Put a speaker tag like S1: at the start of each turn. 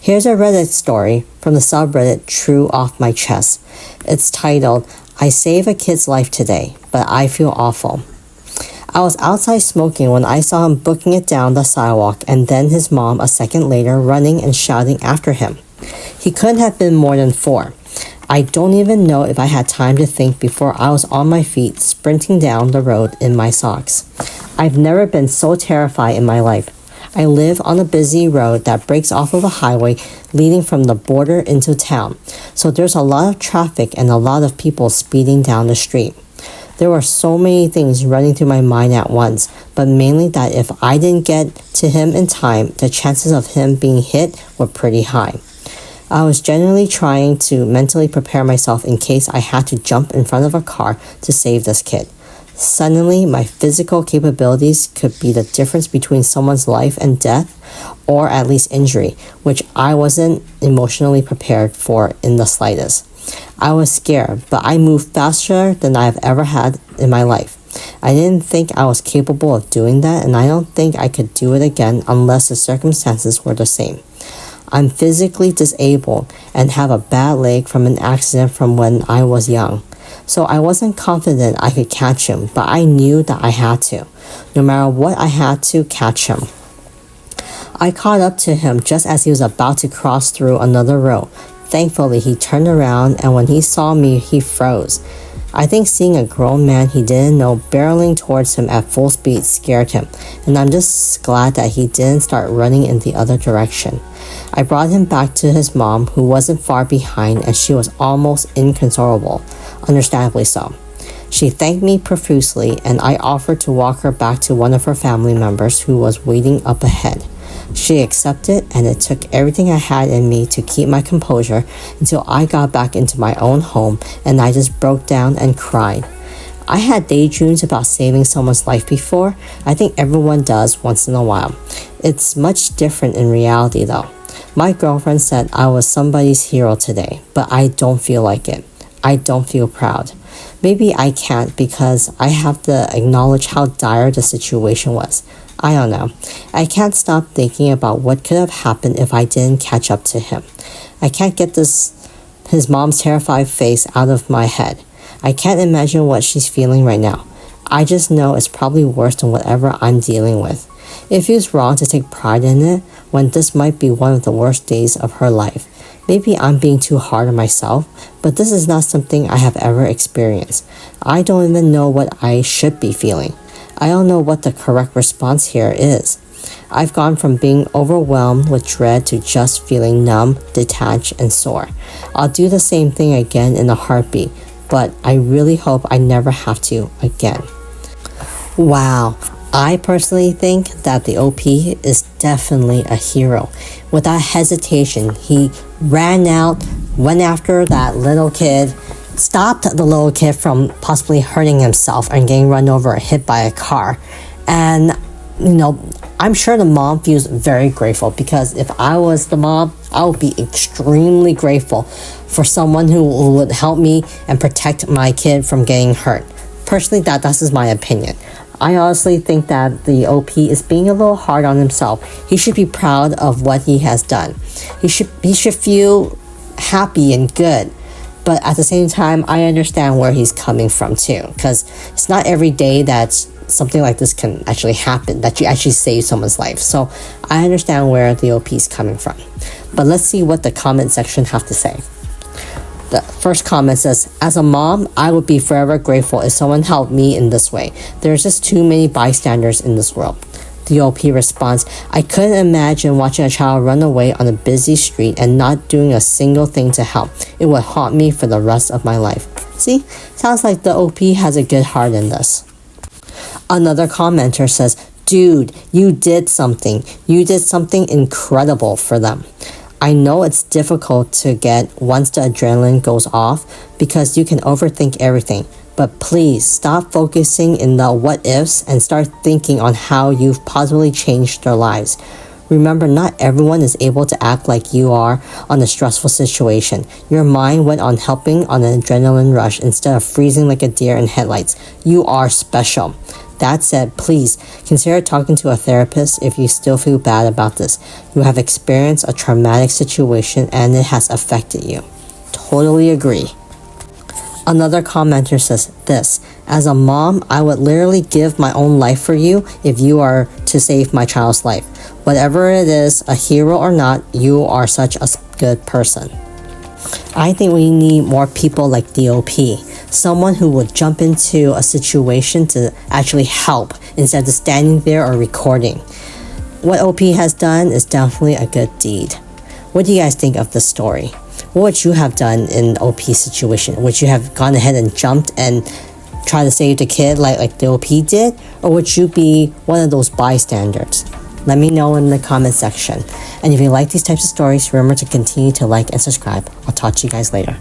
S1: Here's a Reddit story from the subreddit True Off My Chest. It's titled, I Save a Kid's Life Today, but I Feel Awful. I was outside smoking when I saw him booking it down the sidewalk and then his mom a second later running and shouting after him. He couldn't have been more than 4. I don't even know if I had time to think before I was on my feet sprinting down the road in my socks. I've never been so terrified in my life. I live on a busy road that breaks off of a highway leading from the border into town, so there's a lot of traffic and a lot of people speeding down the street. There were so many things running through my mind at once, but mainly that if I didn't get to him in time, the chances of him being hit were pretty high. I was genuinely trying to mentally prepare myself in case I had to jump in front of a car to save this kid. Suddenly, my physical capabilities could be the difference between someone's life and death, or at least injury, which I wasn't emotionally prepared for in the slightest. I was scared, but I moved faster than I've ever had in my life. I didn't think I was capable of doing that, and I don't think I could do it again unless the circumstances were the same. I'm physically disabled and have a bad leg from an accident from when I was young. So I wasn't confident I could catch him, but I knew that I had to. No matter what, I had to catch him. I caught up to him just as he was about to cross through another road. Thankfully, he turned around, and when he saw me, he froze. I think seeing a grown man he didn't know barreling towards him at full speed scared him, and I'm just glad that he didn't start running in the other direction. I brought him back to his mom, who wasn't far behind, and she was almost inconsolable, understandably so. She thanked me profusely, and I offered to walk her back to one of her family members who was waiting up ahead. She accepted, and it took everything I had in me to keep my composure until I got back into my own home and I just broke down and cried. I had daydreams about saving someone's life before. I think everyone does once in a while. It's much different in reality though. My girlfriend said I was somebody's hero today, but I don't feel like it. I don't feel proud. Maybe I can't because I have to acknowledge how dire the situation was. I don't know. I can't stop thinking about what could have happened if I didn't catch up to him. I can't get his mom's terrified face out of my head. I can't imagine what she's feeling right now. I just know it's probably worse than whatever I'm dealing with. It feels wrong to take pride in it when this might be one of the worst days of her life. Maybe I'm being too hard on myself, but this is not something I have ever experienced. I don't even know what I should be feeling. I don't know what the correct response here is. I've gone from being overwhelmed with dread to just feeling numb, detached, and sore. I'll do the same thing again in a heartbeat, but I really hope I never have to again. Wow. I personally think that the OP is definitely a hero. Without hesitation, he ran out, went after that little kid, stopped the little kid from possibly hurting himself and getting run over or hit by a car. And, I'm sure the mom feels very grateful because if I was the mom, I would be extremely grateful for someone who would help me and protect my kid from getting hurt. Personally, that's just my opinion. I honestly think that the OP is being a little hard on himself. He should be proud of what he has done. He should feel happy and good. But at the same time, I understand where he's coming from too. Because it's not every day that something like this can actually happen, that you actually save someone's life. So I understand where the OP is coming from. But let's see what the comment section have to say. The first comment says, as a mom, I would be forever grateful if someone helped me in this way. There's just too many bystanders in this world. The OP responds, I couldn't imagine watching a child run away on a busy street and not doing a single thing to help. It would haunt me for the rest of my life. See, sounds like the OP has a good heart in this. Another commenter says, dude, you did something. You did something incredible for them. I know it's difficult to get once the adrenaline goes off because you can overthink everything. But please stop focusing in the what ifs and start thinking on how you've possibly changed their lives. Remember, not everyone is able to act like you are on a stressful situation. Your mind went on helping on an adrenaline rush instead of freezing like a deer in headlights. You are special. That said, please consider talking to a therapist if you still feel bad about this. You have experienced a traumatic situation and it has affected you. Totally agree. Another commenter says this: as a mom, I would literally give my own life for you if you are to save my child's life. Whatever it is, a hero or not, you are such a good person. I think we need more people like DOP, someone who will jump into a situation to actually help instead of standing there or recording. What OP has done is definitely a good deed. What do you guys think of this story? What would you have done in OP's situation? Would you have gone ahead and jumped and tried to save the kid like the OP did? Or would you be one of those bystanders? Let me know in the comment section. And if you like these types of stories, remember to continue to like and subscribe. I'll talk to you guys later.